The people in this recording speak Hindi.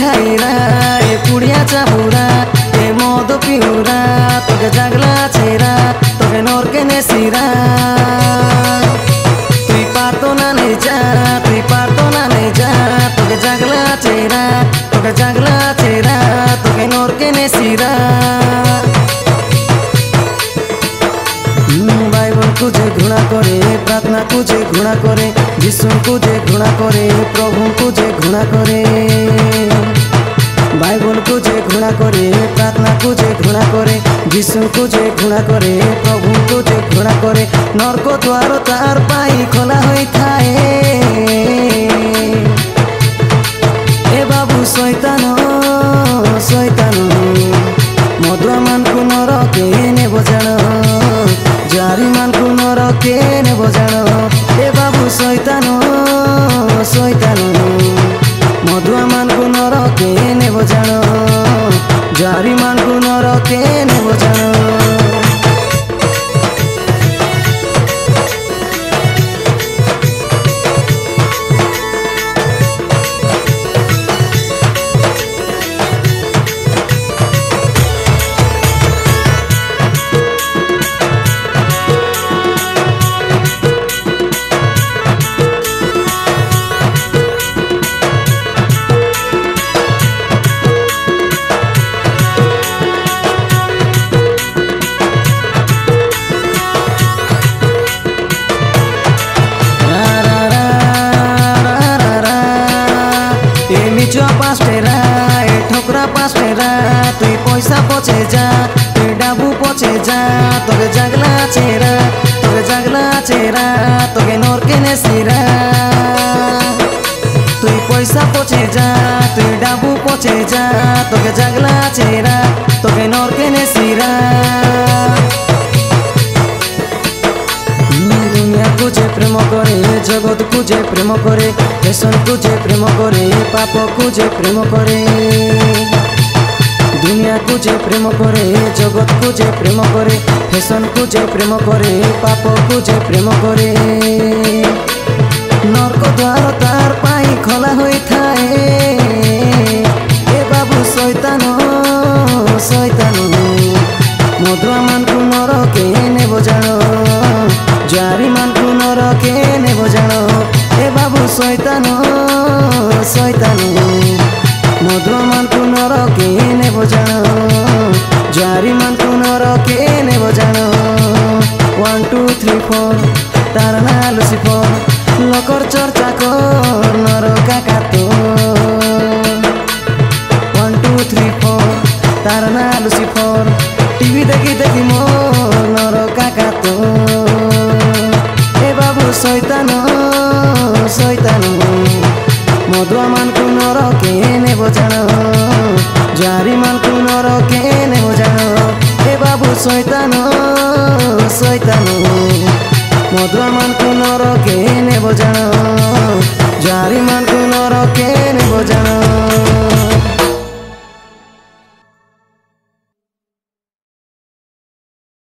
खाइरा ए पुड़िया चाबुरा ए मद पिउरा तोके जागला छेरा तोके नरके नेसिरा तुई पारतो ना नहीं जा तुई पारतो ना नहीं जा तोके जागला छेरा तोके जागला छेरा तोके नरके नेसिरा बाइबल तुझे घृणा करे प्रार्थना तुझे घृणा करे यीशु तुझे घृणा करे प्रभु तुझे घृणा करे बाइबल तुझे घृणा करे प्रार्थना तुझे घृणा करे यीशु तुझे घृणा करे प्रभु तुझे घृणा करे नरक द्वार तार पाई खोला होई थाए ए बाबू शैतान शैतान मदुआ मान को नरके नेब जान जारी मान को नरके नेब जान ए बाबू शैतान शैतान मदुआ मान को नरके नेब जान जारी मान को नरके नेब जान पाँचटेरा ए ठोकरा पाँचटेरा तुई पैसा पचे जा तुई डाबू पचे जा तोके जागला छेरा तोके जागला छेरा तोके नरके नेसिरा तुई पैसा पचे जा तुई डाबू पचे जा तोके जागला छेरा तोके नरके नेसिरा तुझे प्रेम करे जगत तुझे प्रेम करे फैशन तुझे प्रेम करे पाप तुझे प्रेम करे दुनिया तुझे प्रेम करे जगत तुझे प्रेम करे फैशन तुझे प्रेम करे पाप तुझे प्रेम करे नरक द्वार तार पाई खोला होई थाए ए बाबू शैतान शैतान मदुआ मान को नरके नेब जान जारी मान को नरके नेब जान ए बाबू शैतान शैतान मदुआ मान को नरके नेब जान जारी मान को नरके नेब जान 1 2 3 4 तार ना लुसिफर लकर चर्चा कर नरका कातो 1 2 3 4 तार ना लुसिफर टीवी देखी देखी मोर नरका कातो शैतान शैतान मदुआ मान को नरके नेब जान जारी मान को नरके नेब जान ए बाबू शैतान शैतान मदुआ मान को नरके नेब जान जारी मान को नरके नेब जान।